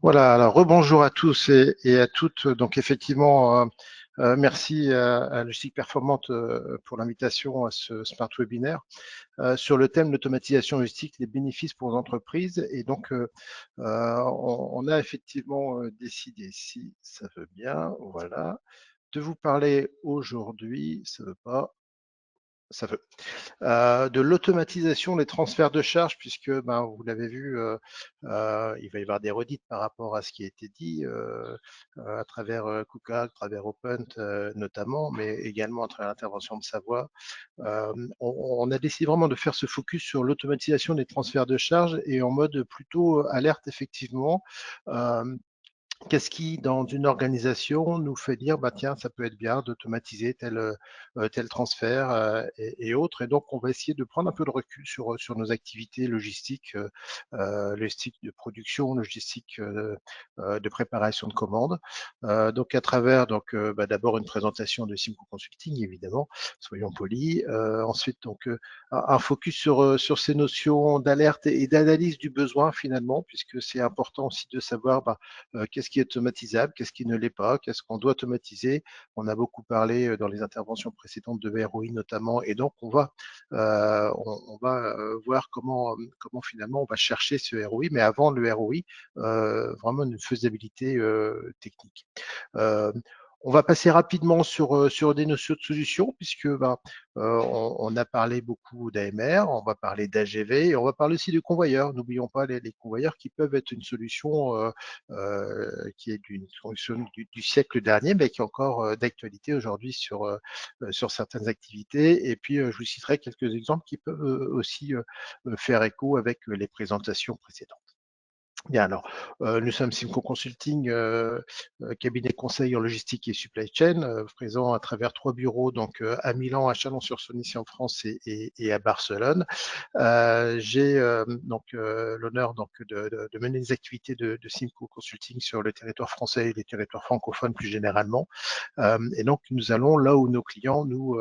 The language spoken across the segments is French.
Voilà, alors rebonjour à tous et à toutes. Donc effectivement, merci à Logistique Performante pour l'invitation à ce Smart Webinaire sur le thème de l'automatisation logistique, les bénéfices pour les entreprises. Et donc, on a effectivement décidé, si ça veut bien, voilà, de vous parler aujourd'hui, ça veut pas, ça veut de l'automatisation des transferts de charges, puisque ben, vous l'avez vu, il va y avoir des redites par rapport à ce qui a été dit à travers KUKA, à travers Opent notamment, mais également à travers l'intervention de Savoie. On a décidé vraiment de faire ce focus sur l'automatisation des transferts de charges et en mode plutôt alerte effectivement. Euh, Qu'est-ce qui, dans une organisation, nous fait dire, bah tiens, ça peut être bien d'automatiser tel transfert et autres. Et donc, on va essayer de prendre un peu de recul sur nos activités logistiques, logistique de production, logistique de préparation de commandes. Donc, à travers, donc, bah, d'abord une présentation de Simco Consulting, évidemment, soyons polis. Ensuite, donc, un focus sur ces notions d'alerte et d'analyse du besoin finalement, puisque c'est important aussi de savoir bah, qu'est-ce qui est automatisable, qu'est-ce qui ne l'est pas, qu'est-ce qu'on doit automatiser. On a beaucoup parlé dans les interventions précédentes de ROI notamment, et donc on va voir comment finalement on va chercher ce ROI, mais avant le ROI, vraiment une faisabilité technique. Euh, on va passer rapidement sur des notions de solutions, puisque ben, on a parlé beaucoup d'AMR, on va parler d'AGV, et on va parler aussi de convoyeurs. N'oublions pas les convoyeurs qui peuvent être une solution qui est d'une solution du siècle dernier, mais qui est encore d'actualité aujourd'hui sur certaines activités. Et puis, je vous citerai quelques exemples qui peuvent aussi faire écho avec les présentations précédentes. Bien, alors, nous sommes Simco Consulting, cabinet conseil en logistique et supply chain, présent à travers 3 bureaux, donc à Milan, à Chalon-sur-Saône ici en France et à Barcelone. J'ai donc l'honneur donc de mener des activités de Simco Consulting sur le territoire français et les territoires francophones plus généralement. Et donc, nous allons là où nos clients nous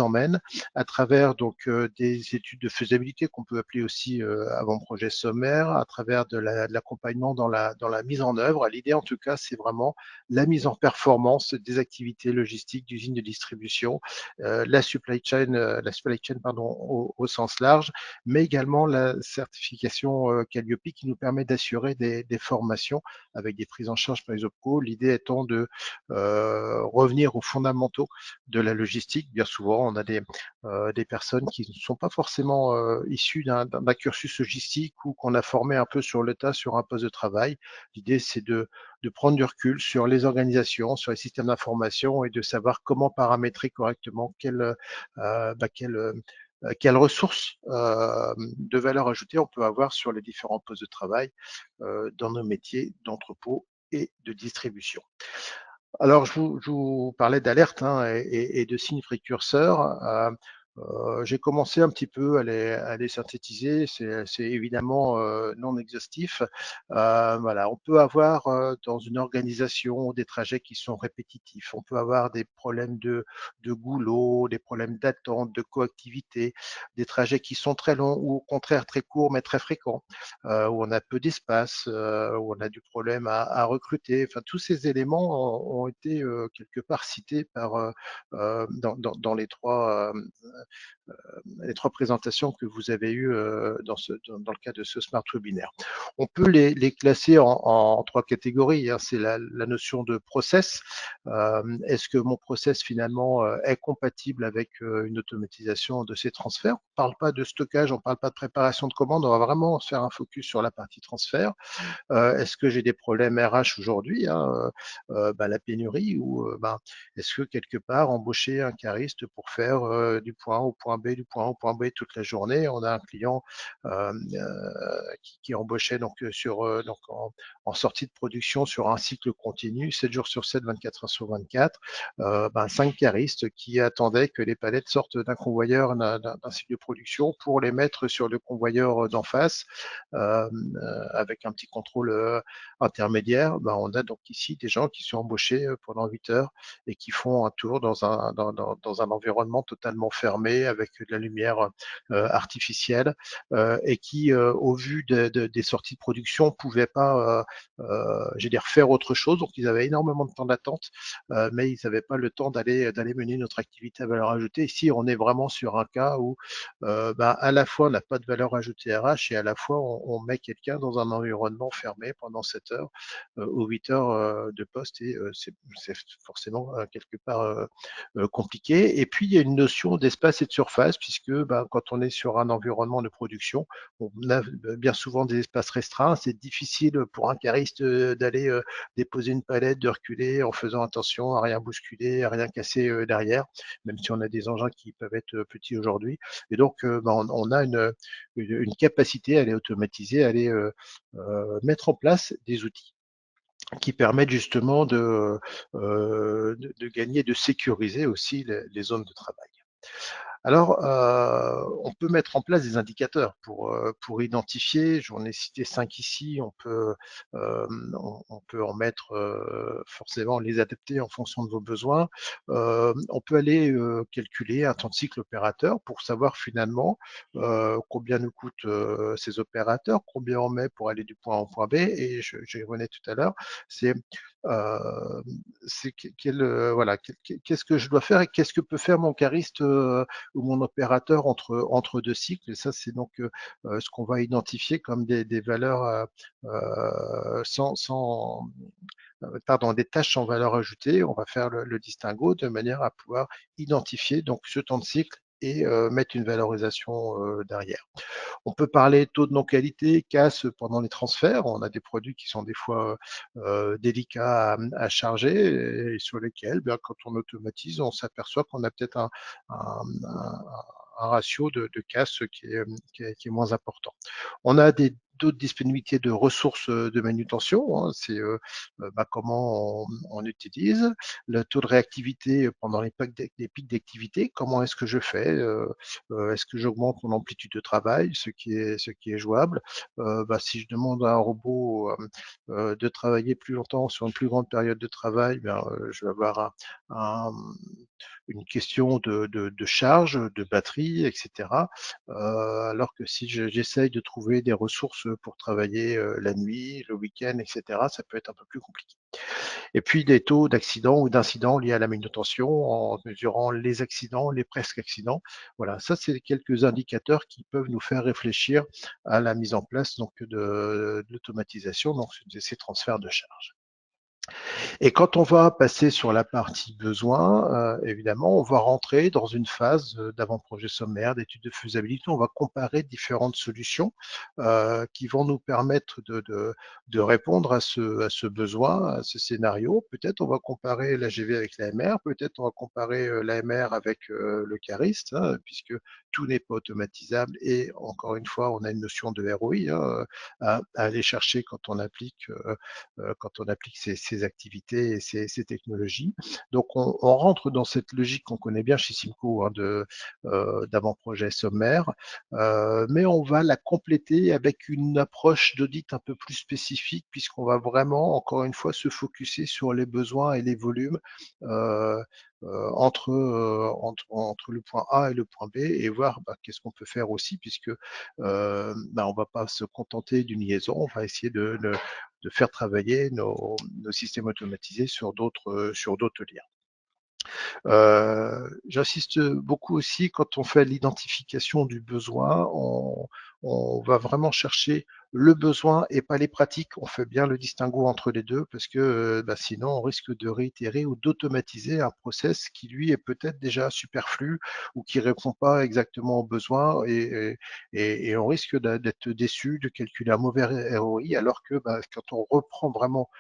emmènent à travers donc des études de faisabilité qu'on peut appeler aussi avant-projet sommaire, à travers de l'accompagnement dans la mise en œuvre. L'idée, en tout cas, c'est vraiment la mise en performance des activités logistiques d'usines de distribution, la supply chain pardon, au sens large, mais également la certification Calliope qui nous permet d'assurer des formations avec des prises en charge par les OPCO. L'idée étant de revenir aux fondamentaux de la logistique. Bien souvent, on a des personnes qui ne sont pas forcément issues d'un cursus logistique ou qu'on a formé un peu sur le tas sur un poste de travail. L'idée, c'est de prendre du recul sur les organisations, sur les systèmes d'information et de savoir comment paramétrer correctement quelles ressources de valeur ajoutée on peut avoir sur les différents postes de travail dans nos métiers d'entrepôt et de distribution. Alors, je vous parlais d'alerte hein, et de signes précurseurs. J'ai commencé un petit peu à les synthétiser. C'est évidemment non exhaustif. Voilà, on peut avoir dans une organisation des trajets qui sont répétitifs. On peut avoir des problèmes de goulot, des problèmes d'attente, de coactivité, des trajets qui sont très longs ou au contraire très courts mais très fréquents, où on a peu d'espace, où on a du problème à recruter. Enfin, tous ces éléments ont été quelque part cités dans les trois présentations que vous avez eues dans le cadre de ce Smart Webinaire. On peut les classer en trois catégories. Hein. C'est la notion de process. Est-ce que mon process finalement est compatible avec une automatisation de ces transferts? On ne parle pas de stockage, on ne parle pas de préparation de commande, on va vraiment faire un focus sur la partie transfert. Est-ce que j'ai des problèmes RH aujourd'hui, hein, la pénurie, ou est-ce que quelque part embaucher un cariste pour faire du point A au point B, du point A au point B toute la journée? On a un client qui embauchait donc en sortie de production sur un cycle continu, 7 jours sur 7, 24 heures sur 24, 5 caristes qui attendaient que les palettes sortent d'un convoyeur, d'un cycle de production pour les mettre sur le convoyeur d'en face avec un petit contrôle intermédiaire. On a donc ici des gens qui sont embauchés pendant 8 heures et qui font un tour dans un environnement totalement fermé formés avec de la lumière artificielle et qui, au vu des sorties de production, pouvaient pas, je veux dire, faire autre chose. Donc ils avaient énormément de temps d'attente, mais ils n'avaient pas le temps d'aller mener notre activité à valeur ajoutée. Ici, on est vraiment sur un cas où bah, à la fois on n'a pas de valeur ajoutée RH et à la fois on met quelqu'un dans un environnement fermé pendant 7 heures ou 8 heures de poste et c'est forcément quelque part compliqué. Et puis il y a une notion d'espace et de surface puisque bah, quand on est sur un environnement de production, on a bien souvent des espaces restreints. C'est difficile pour un cariste d'aller déposer une palette, de reculer en faisant attention à rien bousculer, à rien casser derrière, même si on a des engins qui peuvent être petits aujourd'hui. Et donc, bah, on a une capacité à aller automatiser, à aller mettre en place des outils qui permettent justement de gagner, de sécuriser aussi les zones de travail. Alors, on peut mettre en place des indicateurs pour identifier, j'en ai cité 5 ici, on peut en mettre, forcément les adapter en fonction de vos besoins. On peut aller, calculer un temps de cycle opérateur pour savoir finalement, combien nous coûtent, ces opérateurs, combien on met pour aller du point A au point B et j'y revenais tout à l'heure, c'est, heu, c'est voilà, qu'est-ce que je dois faire et qu'est-ce que peut faire mon cariste, ou mon opérateur entre deux cycles. Et ça, c'est donc ce qu'on va identifier comme des valeurs pardon, des tâches sans valeur ajoutée. On va faire le distinguo de manière à pouvoir identifier donc ce temps de cycle et mettre une valorisation derrière. On peut parler taux de non-qualité, casse pendant les transferts. On a des produits qui sont des fois délicats à charger et sur lesquels, bien, quand on automatise, on s'aperçoit qu'on a peut-être un- un ratio de casse qui est moins important. On a des taux de disponibilité de ressources de manutention, hein, c'est bah, comment on utilise, le taux de réactivité pendant les pics d'activité, comment est-ce que je fais, est-ce que j'augmente mon amplitude de travail, ce qui est jouable. Bah, si je demande à un robot de travailler plus longtemps sur une plus grande période de travail, ben, je vais avoir un, une question de charge, de batterie, etc. Alors que si j'essaye de trouver des ressources pour travailler la nuit, le week-end, etc., ça peut être un peu plus compliqué. Et puis des taux d'accidents ou d'incidents liés à la manutention en mesurant les accidents, les presque accidents. Voilà, ça c'est quelques indicateurs qui peuvent nous faire réfléchir à la mise en place donc de l'automatisation, donc de ces transferts de charges. Et quand on va passer sur la partie besoin, évidemment, on va rentrer dans une phase d'avant-projet sommaire, d'étude de faisabilité. On va comparer différentes solutions qui vont nous permettre de répondre à ce besoin, à ce scénario. Peut-être on va comparer l'AGV avec l'AMR, peut-être on va comparer l'AMR avec le cariste, hein, puisque tout n'est pas automatisable. Et encore une fois, on a une notion de ROI hein, à aller chercher quand on applique ces activités et ces technologies. Donc on rentre dans cette logique qu'on connaît bien chez Simco hein, d'avant-projet sommaire, mais on va la compléter avec une approche d'audit un peu plus spécifique puisqu'on va vraiment, encore une fois, se focuser sur les besoins et les volumes euh, entre le point A et le point B et voir bah, qu'est-ce qu'on peut faire aussi puisque bah, on ne va pas se contenter d'une liaison, on va essayer de faire travailler nos systèmes automatisés sur d'autres liens. J'insiste beaucoup aussi quand on fait l'identification du besoin, on va vraiment chercher le besoin et pas les pratiques. On fait bien le distinguo entre les deux parce que bah, sinon on risque de réitérer ou d'automatiser un process qui lui est peut-être déjà superflu ou qui répond pas exactement aux besoins et on risque d'être déçu, de calculer un mauvais ROI alors que bah, quand on reprend vraiment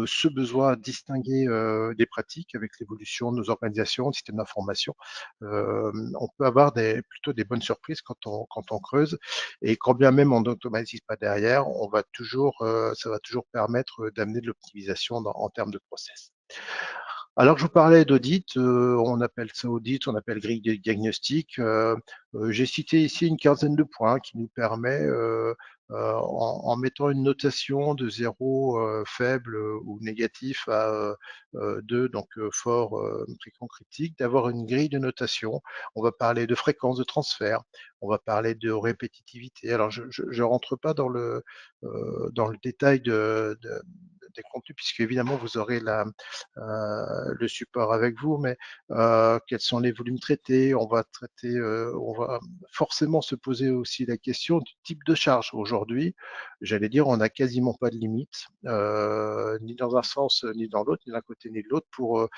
ce besoin distingué des pratiques avec l'évolution de nos organisations, de systèmes d'information. On peut avoir plutôt des bonnes surprises quand on creuse et quand bien même on n'automatise pas derrière, ça va toujours permettre d'amener de l'optimisation en termes de process. Alors je vous parlais d'audit, on appelle ça audit, on appelle grille de diagnostic. J'ai cité ici une quinzaine de points qui nous permet, en mettant une notation de 0 faible ou négatif à 2, donc fort, fréquent, critique, d'avoir une grille de notation. On va parler de fréquence de transfert, on va parler de répétitivité. Alors je rentre pas dans le détail des contenus, puisque évidemment vous aurez le support avec vous, mais quels sont les volumes traités. On va forcément se poser aussi la question du type de charge. Aujourd'hui, j'allais dire, on n'a quasiment pas de limite, ni dans un sens ni dans l'autre, ni d'un côté ni de l'autre, pour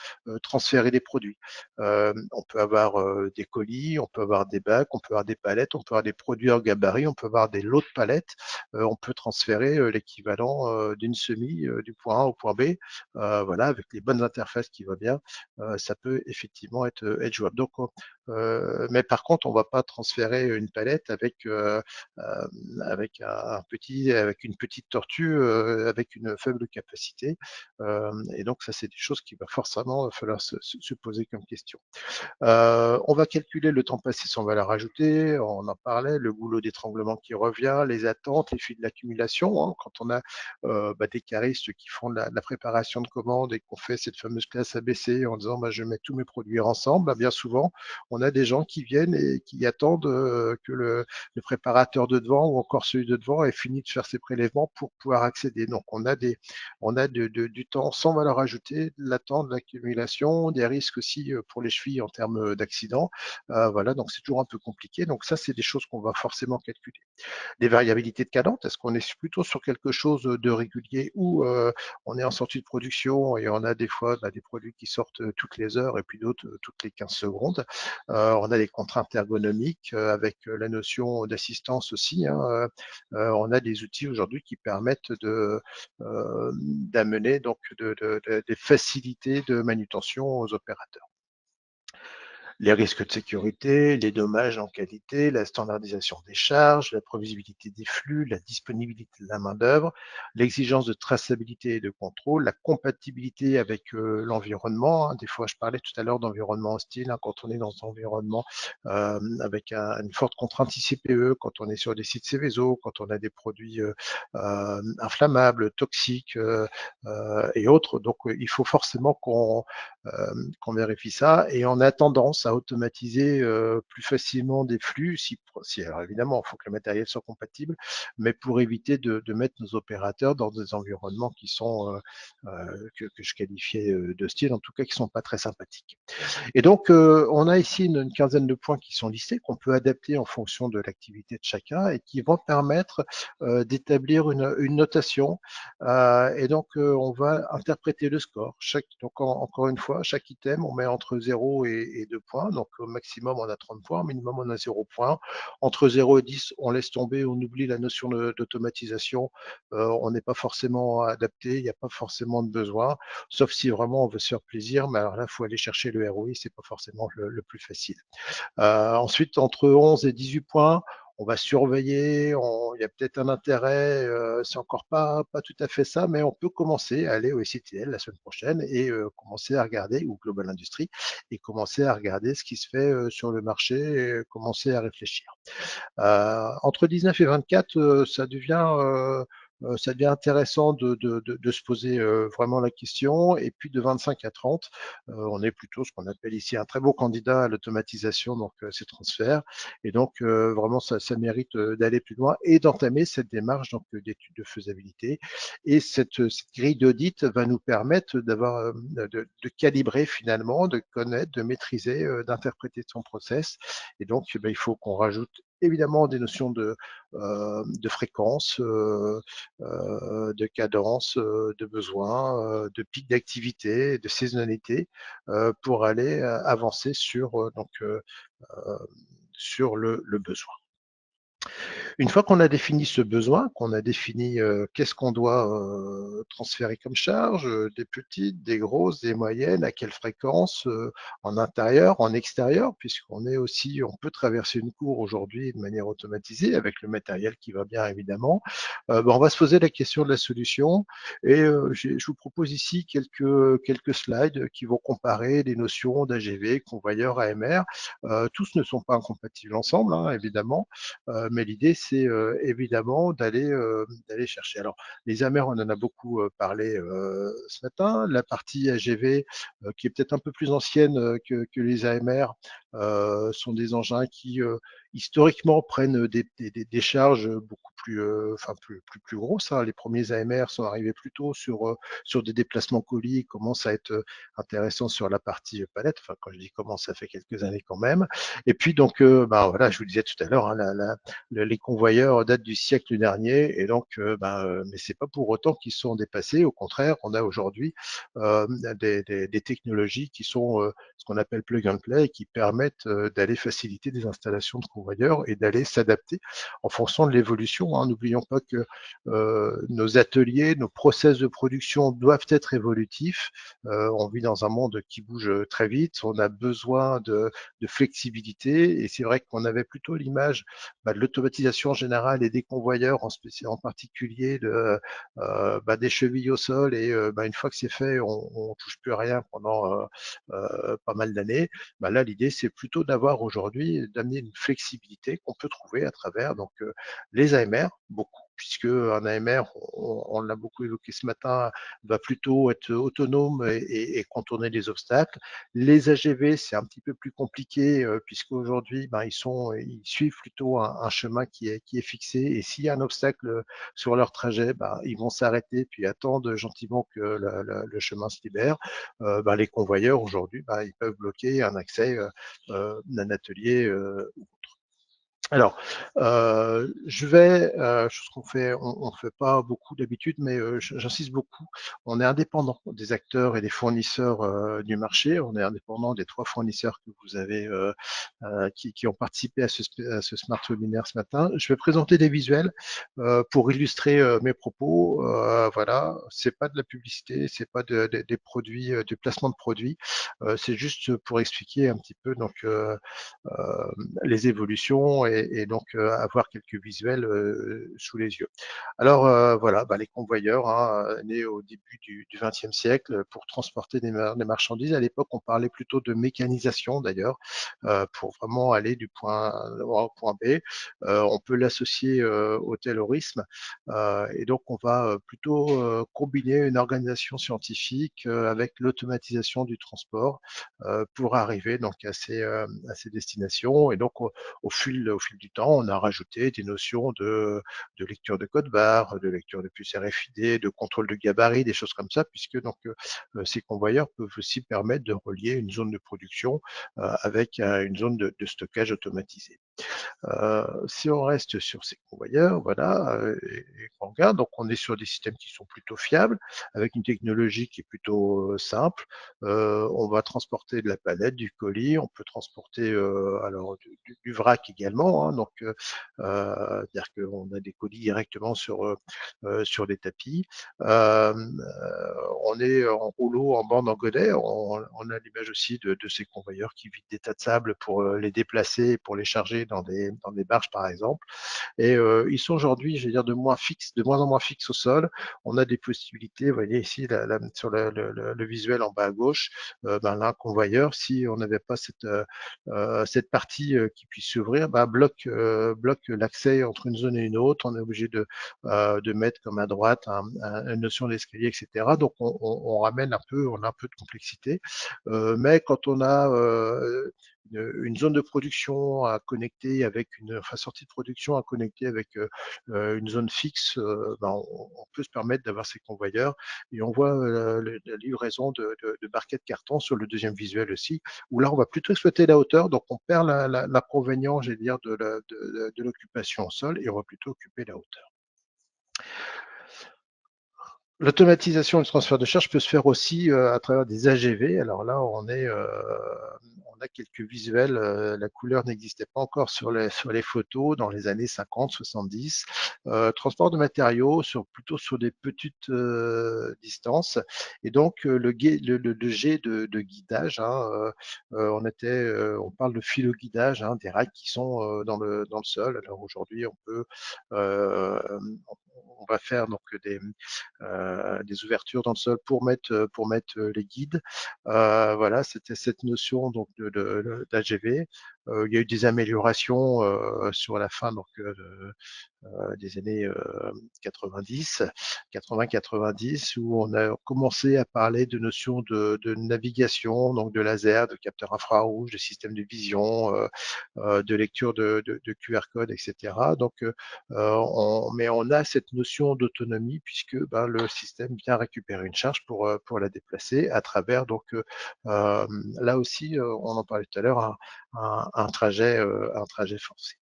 transférer des produits. On peut avoir des colis, on peut avoir des bacs, on peut avoir des palettes, on peut avoir des produits en gabarit, on peut avoir des lots de palettes. On peut transférer l'équivalent d'une semi du point A au point B, voilà, avec les bonnes interfaces qui vont bien, ça peut effectivement être jouable. Donc, mais par contre, on va pas transférer une palette avec une petite tortue avec une faible capacité. Et donc, ça, c'est des choses qui va forcément falloir se poser comme question. On va calculer le temps passé sans valeur ajoutée, on en parlait, le goulot d'étranglement qui revient, les attentes, les fils de l'accumulation. Hein, quand on a des caristes qui font de la préparation de commandes et qu'on fait cette fameuse classe ABC en disant je mets tous mes produits ensemble, bien souvent, on a des gens qui viennent et qui attendent que le préparateur de devant ou encore celui de devant ait fini de faire ses prélèvements pour pouvoir accéder. Donc on a du temps sans valeur ajoutée, de l'attente, de l'accumulation, des risques aussi pour les chevilles en termes d'accident. Voilà, donc c'est toujours un peu compliqué. Donc ça, c'est des choses qu'on va forcément calculer. Des variabilités de cadence, est-ce qu'on est plutôt sur quelque chose de régulier ou on est en sortie de production et on a des fois des produits qui sortent toutes les heures et puis d'autres toutes les 15 secondes. On a des contraintes ergonomiques avec la notion d'assistance aussi. Hein. On a des outils aujourd'hui qui permettent d'amener donc des facilités de manutention aux opérateurs. Les risques de sécurité, les dommages en qualité, la standardisation des charges, la prévisibilité des flux, la disponibilité de la main-d'œuvre, l'exigence de traçabilité et de contrôle, la compatibilité avec l'environnement. Hein. Des fois, je parlais tout à l'heure d'environnement hostile, hein, quand on est dans un environnement avec une forte contrainte ICPE, quand on est sur des sites Céveso, quand on a des produits inflammables, toxiques et autres. Donc, il faut forcément qu'on vérifie ça. Et on a tendance à automatiser plus facilement des flux, alors évidemment, il faut que le matériel soit compatible, mais pour éviter de mettre nos opérateurs dans des environnements qui sont que je qualifiais de style, en tout cas qui sont pas très sympathiques. Et donc, on a ici une quinzaine de points qui sont listés, qu'on peut adapter en fonction de l'activité de chacun et qui vont permettre d'établir une notation. Et donc, on va interpréter le score. Donc, encore une fois, chaque item, on met entre 0 et 2 points. Donc, au maximum, on a 30 points. Au minimum, on a 0 points. Entre 0 et 10, on laisse tomber, on oublie la notion d'automatisation. On n'est pas forcément adapté, il n'y a pas forcément de besoin, sauf si vraiment on veut se faire plaisir. Mais alors là, il faut aller chercher le ROI, c'est pas forcément le plus facile. Ensuite, entre 11 et 18 points, on va surveiller, il y a peut-être un intérêt, c'est encore pas tout à fait ça, mais on peut commencer à aller au SCTL la semaine prochaine et commencer à regarder, ou Global Industry, et commencer à regarder ce qui se fait sur le marché, et commencer à réfléchir. Entre 19 et 24, ça devient intéressant de se poser vraiment la question. Et puis de 25 à 30, on est plutôt ce qu'on appelle ici un très beau candidat à l'automatisation, donc ces transferts. Et donc vraiment, ça mérite d'aller plus loin et d'entamer cette démarche donc d'étude de faisabilité. Et cette grille d'audit va nous permettre de calibrer finalement, de connaître, de maîtriser, d'interpréter son process. Et donc, il faut qu'on rajoute évidemment des notions de fréquence, de cadence, de besoin, de pic d'activité, de saisonnalité, pour aller avancer sur le besoin. Une fois qu'on a défini ce besoin, qu'on a défini qu'est-ce qu'on doit transférer comme charge, des petites, des grosses, des moyennes, à quelle fréquence, en intérieur, en extérieur, puisqu'on est aussi, on peut traverser une cour aujourd'hui de manière automatisée avec le matériel qui va bien évidemment. On va se poser la question de la solution et je vous propose ici quelques slides qui vont comparer les notions d'AGV, convoyeur, AMR. Tous ne sont pas incompatibles ensemble, hein, évidemment, mais l'idée, c'est évidemment d'aller chercher. Alors, les AMR, on en a beaucoup parlé ce matin. La partie AGV, qui est peut-être un peu plus ancienne que les AMR, sont des engins qui historiquement prennent des charges beaucoup plus, enfin plus grosses, hein. Les premiers AMR sont arrivés plutôt sur des déplacements colis, ils commencent à être intéressants sur la partie palette. Enfin, quand je dis commence, ça fait quelques années quand même. Et puis donc, voilà, je vous disais tout à l'heure, hein, les convoyeurs datent du siècle dernier, et donc, mais c'est pas pour autant qu'ils sont dépassés. Au contraire, on a aujourd'hui des technologies qui sont ce qu'on appelle plug and play, qui permettent d'aller faciliter des installations de convoyeurs et d'aller s'adapter en fonction de l'évolution, hein. N'oublions pas que nos ateliers, nos process de production doivent être évolutifs. On vit dans un monde qui bouge très vite, on a besoin de flexibilité, et c'est vrai qu'on avait plutôt l'image de l'automatisation générale et des convoyeurs, en particulier des chevilles au sol, et une fois que c'est fait, on touche plus à rien pendant pas mal d'années. Là, l'idée, c'est plutôt d'avoir aujourd'hui, d'amener une flexibilité qu'on peut trouver à travers donc les AMR, beaucoup, puisque un AMR, on l'a beaucoup évoqué ce matin, va plutôt être autonome et contourner les obstacles. Les AGV, c'est un petit peu plus compliqué, puisqu'aujourd'hui, ils suivent plutôt un chemin qui est fixé, et s'il y a un obstacle sur leur trajet, ils vont s'arrêter puis attendre gentiment que le chemin se libère. Les convoyeurs aujourd'hui, ils peuvent bloquer un accès d'un atelier alors, chose qu'on fait, on fait pas beaucoup d'habitude, mais j'insiste beaucoup. On est indépendant des acteurs et des fournisseurs du marché. On est indépendant des 3 fournisseurs que vous avez qui ont participé à ce smart webinaire ce matin. Je vais présenter des visuels pour illustrer mes propos. Voilà, c'est pas de la publicité, c'est pas des produits, du placement de produits. C'est juste pour expliquer un petit peu donc les évolutions, et donc avoir quelques visuels sous les yeux. Alors voilà, les convoyeurs, hein, nés au début du XXe siècle pour transporter des marchandises. À l'époque, on parlait plutôt de mécanisation d'ailleurs, pour vraiment aller du point A au point B. On peut l'associer au taylorisme, et donc on va plutôt combiner une organisation scientifique avec l'automatisation du transport pour arriver donc à ces destinations. Et donc au fil du temps, on a rajouté des notions de lecture de code barre, de lecture de puces RFID, de contrôle de gabarit, des choses comme ça, puisque donc ces convoyeurs peuvent aussi permettre de relier une zone de production avec une zone de stockage automatisée. Si on reste sur ces convoyeurs, voilà, et qu'on regarde, donc on est sur des systèmes qui sont plutôt fiables, avec une technologie qui est plutôt simple. On va transporter de la palette, du colis, on peut transporter alors du vrac également, hein, donc c'est-à-dire qu'on a des colis directement sur des tapis. On est en rouleau, en bande, en godet. On a l'image aussi de ces convoyeurs qui vident des tas de sable pour les déplacer, pour les charger dans des barges par exemple. Et ils sont aujourd'hui, je vais dire, de moins en moins fixes au sol. On a des possibilités, vous voyez ici sur le visuel en bas à gauche, là, un convoyeur, si on n'avait pas cette partie qui puisse s'ouvrir, bloque l'accès entre une zone et une autre. On est obligé de mettre comme à droite une notion d'escalier, etc. Donc on ramène on a un peu de complexité. Mais quand on a une zone de production à connecter avec enfin sortie de production à connecter avec une zone fixe, on peut se permettre d'avoir ces convoyeurs. Et on voit la livraison de barquettes carton sur le deuxième visuel aussi, où là on va plutôt exploiter la hauteur, donc on perd l'inconvénient, j'allais dire, de l'occupation au sol, et on va plutôt occuper la hauteur. L'automatisation du transfert de charge peut se faire aussi à travers des AGV. Alors là, on a quelques visuels. La couleur n'existait pas encore sur les photos dans les années 50, 70. Transport de matériaux plutôt sur des petites distances. Et donc le jet de guidage, hein, on parle de filoguidage, hein, des rails qui sont dans le sol. Alors aujourd'hui, euh, on va faire donc des ouvertures dans le sol pour mettre les guides. Voilà, c'était cette notion donc d'AGV. Il y a eu des améliorations sur la fin donc des années 90, 80-90, où on a commencé à parler de notions de navigation, donc de laser, de capteurs infrarouges, de systèmes de vision, de lecture de QR code, etc. Donc, mais on a cette notion d'autonomie puisque ben, le système vient récupérer une charge pour la déplacer à travers, donc là aussi, on en parlait tout à l'heure, un trajet forcé.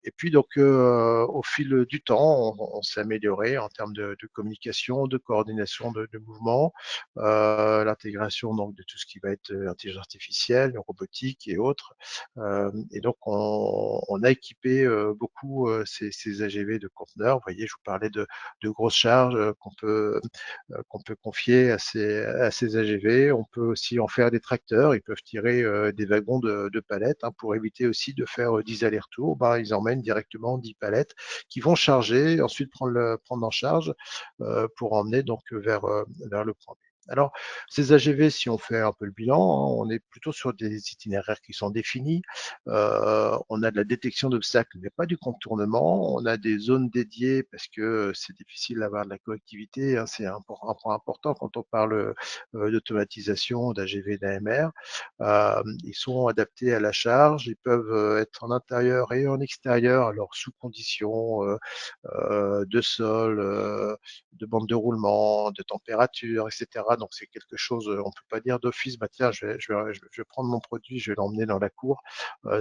Et puis donc au fil du temps, on s'est amélioré en termes de communication, de coordination de mouvement, l'intégration donc de tout ce qui va être intelligence artificielle, robotique et autres. Et donc on a équipé beaucoup ces AGV de conteneurs. Vous voyez, je vous parlais de grosses charges qu'on peut confier à ces AGV. On peut aussi en faire des tracteurs. Ils peuvent tirer des wagons de palettes hein, pour éviter aussi de faire 10 allers-retours. Ben, ils emmènent directement 10 palettes qui vont charger, ensuite prendre en charge pour emmener donc vers le point B. Alors, ces AGV, si on fait un peu le bilan, hein, on est plutôt sur des itinéraires qui sont définis. On a de la détection d'obstacles, mais pas du contournement. On a des zones dédiées parce que c'est difficile d'avoir de la collectivité. Hein, c'est un point important quand on parle d'automatisation, d'AGV, d'AMR. Ils sont adaptés à la charge. Ils peuvent être en intérieur et en extérieur, alors sous conditions de sol, de bande de roulement, de température, etc. Donc c'est quelque chose, on peut pas dire d'office, bah tiens, je vais prendre mon produit, je vais l'emmener dans la cour.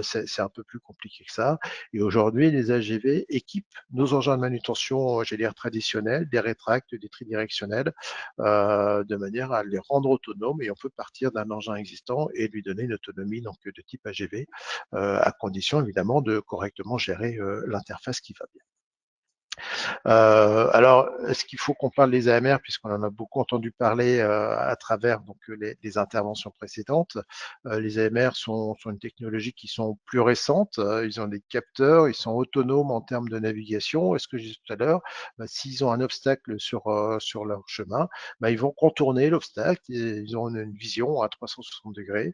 C'est un peu plus compliqué que ça. Et aujourd'hui, les AGV équipent nos engins de manutention, j'allais dire traditionnels, des rétractes, des tridirectionnels, de manière à les rendre autonomes. Et on peut partir d'un engin existant et lui donner une autonomie donc de type AGV, à condition évidemment de correctement gérer l'interface qui va bien. Alors, est-ce qu'il faut qu'on parle des AMR puisqu'on en a beaucoup entendu parler à travers donc les interventions précédentes. Les AMR sont une technologie qui sont plus récentes. Ils ont des capteurs, ils sont autonomes en termes de navigation. Et ce que j'ai dit tout à l'heure, bah, s'ils ont un obstacle sur leur chemin, bah, ils vont contourner l'obstacle. Ils ont une vision à 360 degrés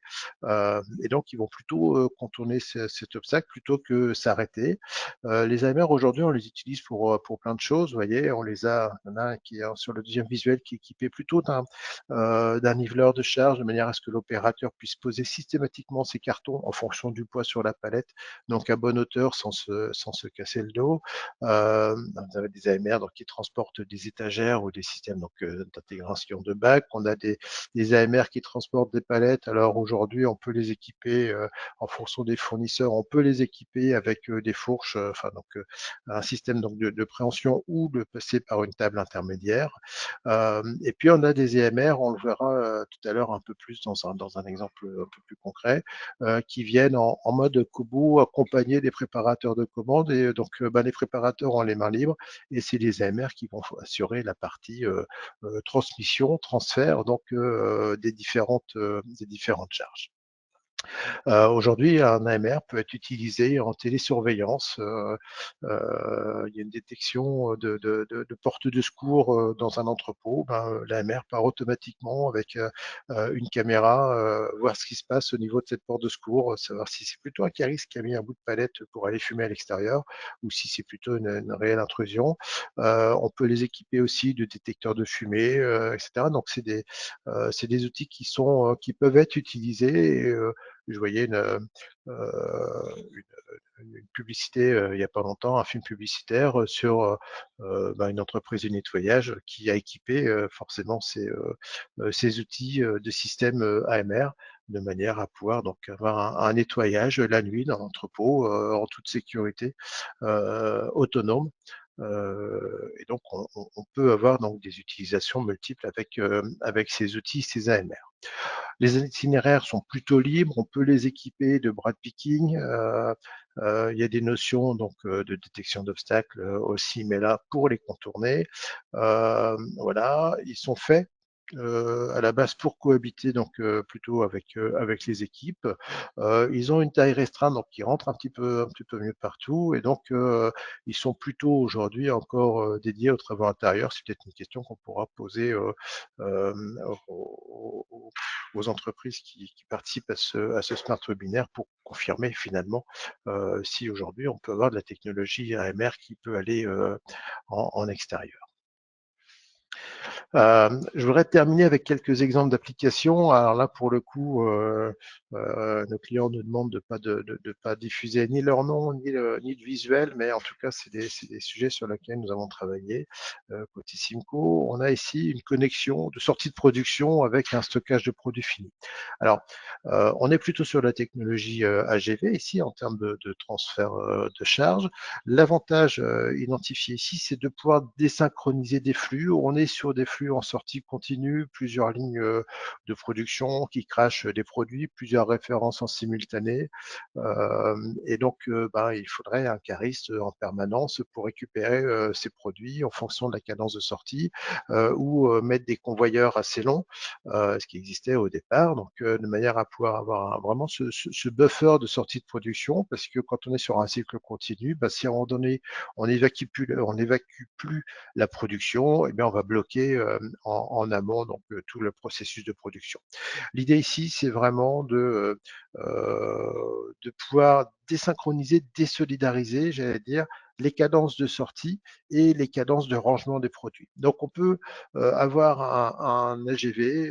et donc ils vont plutôt contourner cet obstacle plutôt que s'arrêter. Les AMR aujourd'hui, on les utilise pour plein de choses. Vous voyez, il y en a un qui est sur le deuxième visuel qui est équipé plutôt d'un niveleur de charge de manière à ce que l'opérateur puisse poser systématiquement ses cartons en fonction du poids sur la palette, donc à bonne hauteur sans se casser le dos. Vous avez des AMR donc, qui transportent des étagères ou des systèmes d'intégration de bacs. On a des AMR qui transportent des palettes. Alors aujourd'hui, on peut les équiper en fonction des fournisseurs, on peut les équiper avec des fourches, un système donc de préhension ou de passer par une table intermédiaire. Et puis on a des EMR, on le verra tout à l'heure un peu plus dans un exemple un peu plus concret, qui viennent en mode Kobo accompagner des préparateurs de commandes. Et donc les préparateurs ont les mains libres et c'est les AMR qui vont assurer la partie transmission, transfert donc des différentes charges. Aujourd'hui, un AMR peut être utilisé en télésurveillance. Il y a une détection de porte de secours dans un entrepôt. Ben, l'AMR part automatiquement avec une caméra, voir ce qui se passe au niveau de cette porte de secours, savoir si c'est plutôt un caris qui a mis un bout de palette pour aller fumer à l'extérieur ou si c'est plutôt une réelle intrusion. On peut les équiper aussi de détecteurs de fumée, etc. Donc c'est des outils qui peuvent être utilisés. Et, je voyais une publicité il n'y a pas longtemps, un film publicitaire sur une entreprise de nettoyage qui a équipé forcément ces outils de système AMR de manière à pouvoir donc avoir un nettoyage la nuit dans l'entrepôt en toute sécurité autonome. Et donc on peut avoir donc des utilisations multiples avec ces outils, ces AMR. Les itinéraires sont plutôt libres, on peut les équiper de brad picking. Il y a des notions donc de détection d'obstacles aussi, mais là pour les contourner. Voilà, ils sont faits à la base pour cohabiter donc plutôt avec les équipes. Ils ont une taille restreinte donc ils rentrent un petit peu mieux partout et donc ils sont plutôt aujourd'hui encore dédiés aux travaux intérieurs. C'est peut-être une question qu'on pourra poser euh, aux entreprises qui participent à ce smart webinaire pour confirmer finalement si aujourd'hui on peut avoir de la technologie AMR qui peut aller en extérieur. Je voudrais terminer avec quelques exemples d'applications. Alors là, pour le coup, nos clients nous demandent de pas diffuser ni leur nom, ni de visuel, mais en tout cas, c'est des sujets sur lesquels nous avons travaillé côté Simco. On a ici une connexion de sortie de production avec un stockage de produits finis. Alors, on est plutôt sur la technologie AGV ici en termes de transfert de charge. L'avantage identifié ici, c'est de pouvoir désynchroniser des flux. On est sur des flux en sortie continue, plusieurs lignes de production qui crachent des produits, plusieurs références en simultané. Et donc, il faudrait un cariste en permanence pour récupérer ces produits en fonction de la cadence de sortie ou mettre des convoyeurs assez longs, ce qui existait au départ, donc de manière à pouvoir avoir vraiment ce buffer de sortie de production, parce que quand on est sur un cycle continu, si à un moment donné on n'évacue plus la production, eh bien on va bloquer en amont donc tout le processus de production. L'idée ici, c'est vraiment de pouvoir désynchroniser, désolidariser, j'allais dire, les cadences de sortie et les cadences de rangement des produits. Donc on peut avoir un AGV,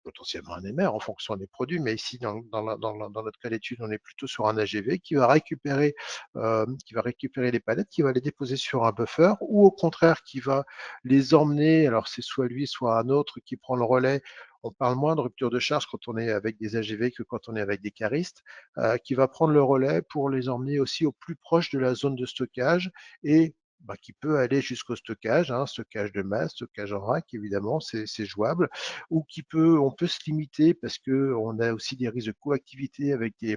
potentiellement un MR en fonction des produits, mais ici dans notre cas d'étude, on est plutôt sur un AGV qui va récupérer les palettes, qui va les déposer sur un buffer, ou au contraire qui va les emmener. Alors c'est soit lui, soit un autre qui prend le relais. On parle moins de rupture de charge quand on est avec des AGV que quand on est avec des caristes, qui va prendre le relais pour les emmener aussi au plus proche de la zone de stockage et qui peut aller jusqu'au stockage, stockage de masse, stockage en rack, évidemment, c'est jouable, ou on peut se limiter parce que on a aussi des risques de coactivité avec des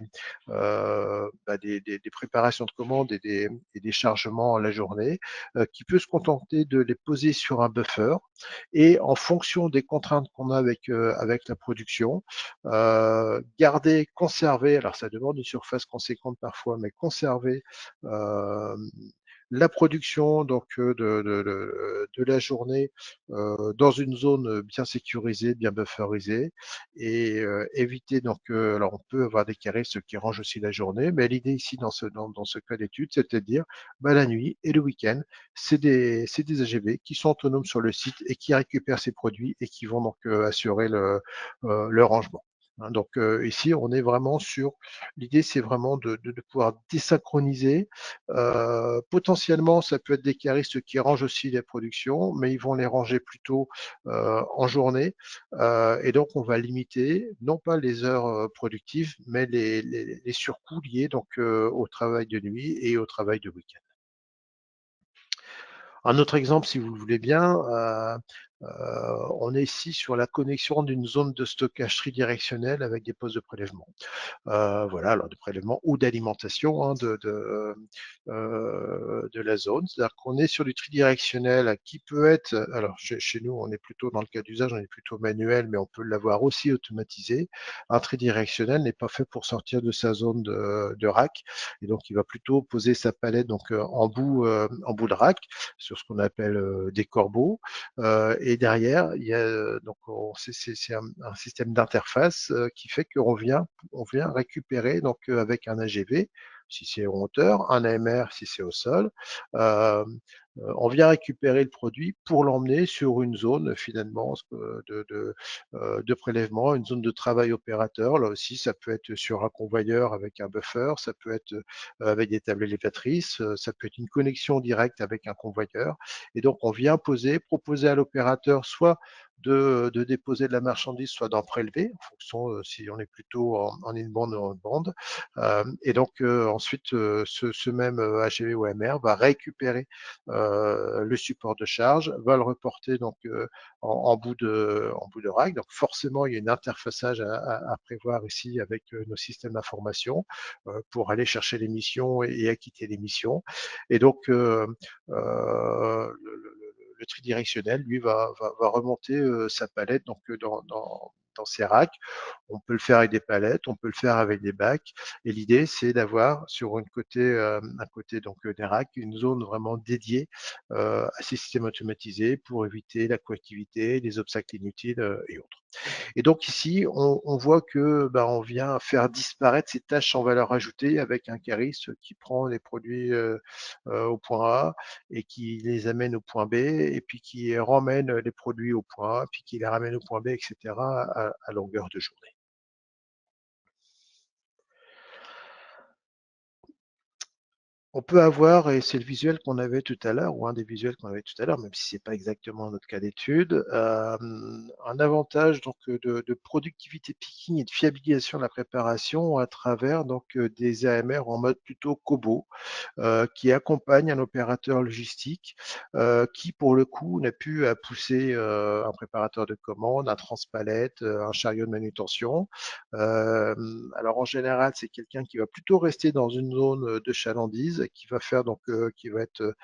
préparations de commandes et des chargements la journée, qui peut se contenter de les poser sur un buffer et en fonction des contraintes qu'on a avec la production, conserver, alors ça demande une surface conséquente parfois, mais conserver euh, la production donc de la journée dans une zone bien sécurisée, bien bufferisée, et éviter donc alors on peut avoir des caristes qui rangent aussi la journée, mais l'idée ici dans ce cas d'étude, c'est de dire la nuit et le week-end, c'est des AGV qui sont autonomes sur le site et qui récupèrent ces produits et qui vont donc assurer le rangement. Donc ici, on est vraiment sur l'idée, c'est vraiment de pouvoir désynchroniser. Potentiellement, ça peut être des caristes qui rangent aussi les productions, mais ils vont les ranger plutôt en journée. Et donc, on va limiter non pas les heures productives, mais les surcoûts liés donc au travail de nuit et au travail de week-end. Un autre exemple, si vous le voulez bien, on est ici sur la connexion d'une zone de stockage tridirectionnelle avec des postes de prélèvement. Voilà, alors de prélèvement ou d'alimentation de la zone. C'est-à-dire qu'on est sur du tridirectionnel qui peut être, alors chez nous, on est plutôt dans le cas d'usage, on est plutôt manuel, mais on peut l'avoir aussi automatisé. Un tridirectionnel n'est pas fait pour sortir de sa zone de rack, et donc il va plutôt poser sa palette donc en bout de rack sur ce qu'on appelle des corbeaux. Et derrière, il y a donc c'est un système d'interface qui fait qu'on vient récupérer donc avec un AGV si c'est en hauteur, un AMR si c'est au sol, on vient récupérer le produit pour l'emmener sur une zone finalement de prélèvement, une zone de travail opérateur. Là aussi, ça peut être sur un convoyeur avec un buffer, ça peut être avec des tables élévatrices, ça peut être une connexion directe avec un convoyeur. Et donc, on vient proposer à l'opérateur soit de déposer de la marchandise, soit d'en prélever, en fonction si on est plutôt en in-band ou en out-band. Et donc, ensuite, ce même HGV ou MR va récupérer le support de charge, va le reporter donc en bout de rack. Donc forcément, il y a une interfaçage à prévoir ici avec nos systèmes d'information pour aller chercher les missions et acquitter les missions. Et donc le tridirectionnel, lui, va remonter sa palette donc dans ses racks. On peut le faire avec des palettes, on peut le faire avec des bacs. Et l'idée, c'est d'avoir sur un côté donc des racks, une zone vraiment dédiée à ces systèmes automatisés pour éviter la coactivité, les obstacles inutiles et autres. Et donc ici, on voit que on vient faire disparaître ces tâches sans valeur ajoutée avec un cariste qui prend les produits au point A et qui les amène au point B et puis qui ramène les produits au point A, puis qui les ramène au point B, etc. à longueur de journée. On peut avoir, et c'est le visuel qu'on avait tout à l'heure, ou un des visuels qu'on avait tout à l'heure, même si c'est pas exactement notre cas d'étude, un avantage donc de productivité picking et de fiabilisation de la préparation à travers donc des AMR en mode plutôt Kobo, qui accompagne un opérateur logistique qui, pour le coup, n'a plus à pousser un préparateur de commande, un transpalette, un chariot de manutention. Alors en général, c'est quelqu'un qui va plutôt rester dans une zone de chalandise, qui va faire donc, qui va être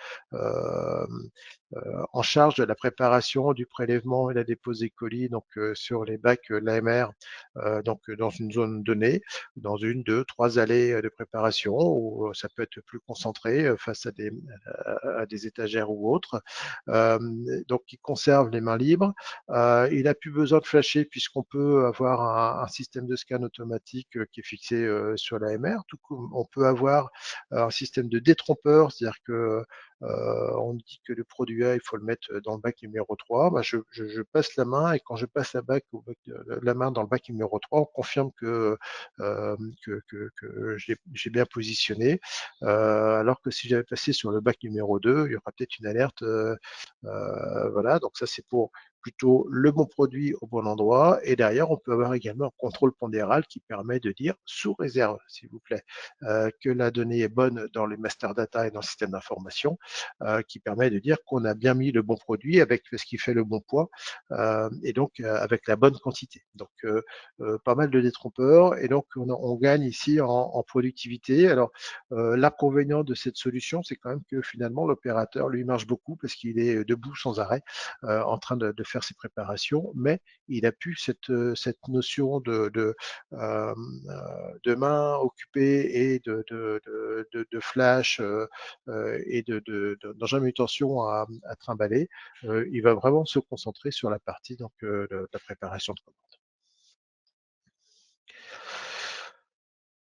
en charge de la préparation, du prélèvement et la dépose des colis donc sur les bacs l'AMR, donc dans une zone donnée, dans une, deux, trois allées de préparation, ou ça peut être plus concentré face à des étagères ou autres. Donc il conserve les mains libres. Il n'a plus besoin de flasher puisqu'on peut avoir un système de scan automatique qui est fixé sur l'AMR. Tout comme on peut avoir un système de détrompeur, c'est-à-dire que on dit que le produit A, il faut le mettre dans le bac numéro 3. Bah, je passe la main et quand je passe la main dans le bac numéro 3, on confirme que j'ai bien positionné. Alors que si j'avais passé sur le bac numéro 2, il y aura peut-être une alerte. Voilà, donc ça c'est pour plutôt le bon produit au bon endroit. Et derrière, on peut avoir également un contrôle pondéral qui permet de dire, sous réserve, s'il vous plaît, que la donnée est bonne dans les master data et dans le système d'information, qui permet de dire qu'on a bien mis le bon produit avec ce qui fait le bon poids et donc avec la bonne quantité. Donc pas mal de détrompeurs et donc on gagne ici en productivité. Alors l'inconvénient de cette solution, c'est quand même que finalement l'opérateur lui marche beaucoup parce qu'il est debout sans arrêt en train de faire ses préparations, mais il a plus cette notion de main occupée et de flash et d'engin de manutention à trimballer. Il va vraiment se concentrer sur la partie donc, de la préparation de commande.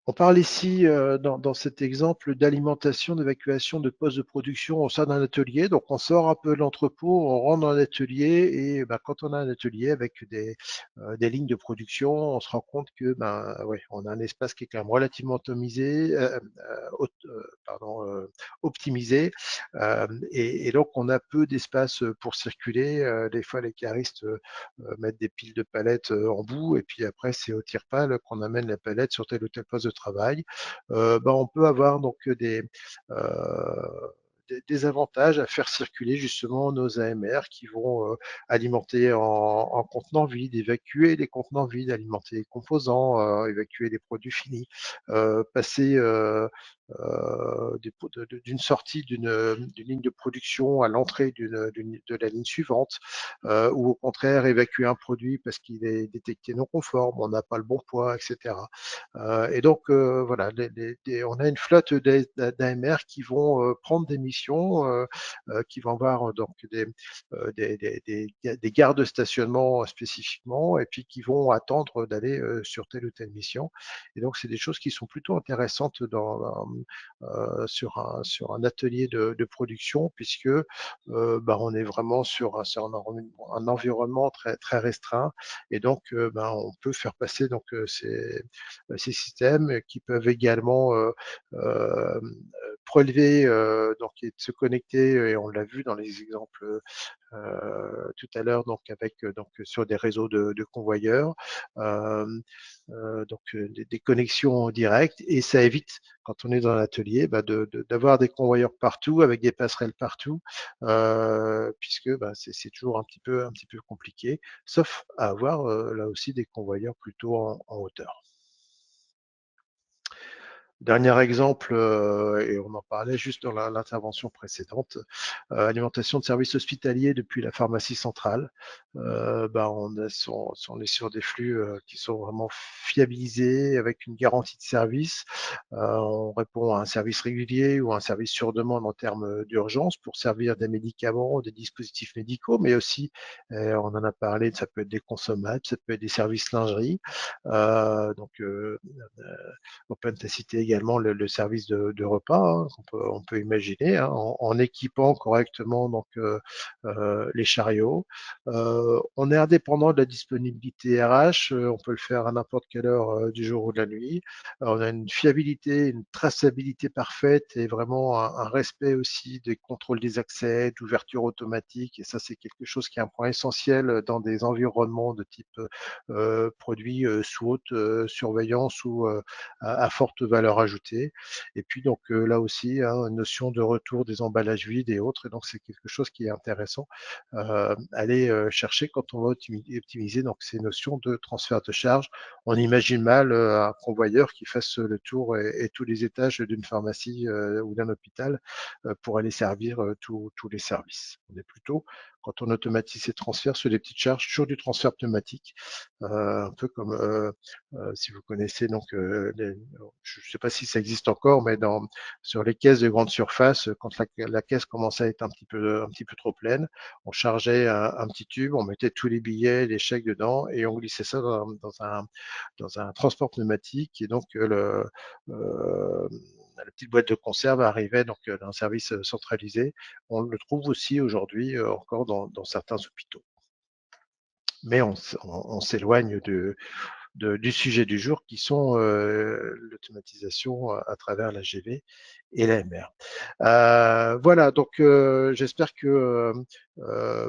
On parle ici, dans cet exemple, d'alimentation, d'évacuation de postes de production au sein d'un atelier. Donc, on sort un peu de l'entrepôt, on rentre dans l'atelier et quand on a un atelier avec des lignes de production, on se rend compte que ouais, on a un espace qui est quand même relativement optimisé. Et donc, on a peu d'espace pour circuler. Des fois, les caristes mettre des piles de palettes en bout et puis après c'est au tire-pale qu'on amène la palette sur tel ou tel poste de travail. On peut avoir donc des avantages à faire circuler justement nos AMR qui vont alimenter en contenant vide, évacuer les contenants vides, alimenter les composants, évacuer les produits finis, passer d'une sortie d'une ligne de production à l'entrée de la ligne suivante, ou au contraire évacuer un produit parce qu'il est détecté non conforme, on n'a pas le bon poids, etc. Et donc voilà, on a une flotte d'AMR qui vont prendre des missions, qui vont avoir donc des gares de stationnement spécifiquement, et puis qui vont attendre d'aller sur telle ou telle mission. Et donc c'est des choses qui sont plutôt intéressantes sur un atelier de production, puisque on est vraiment sur un environnement très, très restreint, et donc on peut faire passer donc ces systèmes qui peuvent également prélever donc et se connecter, et on l'a vu dans les exemples tout à l'heure, donc avec donc sur des réseaux de convoyeurs, euh, des connexions directes, et ça évite, quand on est dans l'atelier, d'avoir des convoyeurs partout avec des passerelles partout, puisque c'est toujours un petit peu compliqué, sauf à avoir là aussi des convoyeurs plutôt en hauteur. Dernier exemple, et on en parlait juste dans l'intervention précédente, alimentation de services hospitaliers depuis la pharmacie centrale. On est sur des flux qui sont vraiment fiabilisés avec une garantie de service. On répond à un service régulier ou à un service sur demande en termes d'urgence pour servir des médicaments, des dispositifs médicaux, mais aussi, on en a parlé, ça peut être des consommables, ça peut être des services lingerie. On peut citer également le service de repas, hein, on peut imaginer, hein, en équipant correctement donc les chariots. On est indépendant de la disponibilité RH, on peut le faire à n'importe quelle heure du jour ou de la nuit. On a une fiabilité, une traçabilité parfaite, et vraiment un respect aussi des contrôles des accès, d'ouverture automatique. Et ça, c'est quelque chose qui est un point essentiel dans des environnements de type produits sous haute surveillance ou à forte valeur ajoutée. Et puis donc là aussi, hein, une notion de retour des emballages vides et autres. Et donc c'est quelque chose qui est intéressant aller chercher quand on va optimiser donc ces notions de transfert de charge. On imagine mal un convoyeur qui fasse le tour et tous les étages d'une pharmacie ou d'un hôpital pour aller servir tous les services. On est plutôt, quand on automatise ces transferts, sur des petites charges, sur du transfert pneumatique, un peu comme si vous connaissez donc je ne sais pas si ça existe encore, mais sur les caisses de grande surface, quand la caisse commençait à être un petit peu trop pleine, on chargeait un petit tube, on mettait tous les billets, les chèques dedans, et on glissait ça dans un transport pneumatique, et donc la petite boîte de conserve arrivait donc d'un service centralisé. On le trouve aussi aujourd'hui encore dans certains hôpitaux. Mais on s'éloigne du sujet du jour, qui sont l'automatisation à travers la GV et la MR. Voilà, donc j'espère que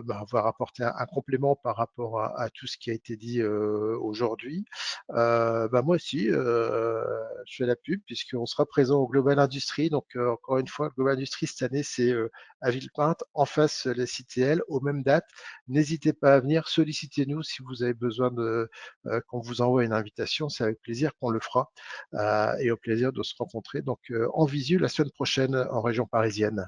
avoir apporté un complément par rapport à tout ce qui a été dit aujourd'hui. Moi aussi, je fais la pub, puisqu'on sera présent au Global Industrie. Donc encore une fois, Global Industrie cette année, c'est à Villepinte, en face la CTL, aux mêmes dates. N'hésitez pas à venir, sollicitez-nous si vous avez besoin qu'on vous envoie une invitation. C'est avec plaisir qu'on le fera, et au plaisir de se rencontrer donc en visu la semaine prochaine en région parisienne.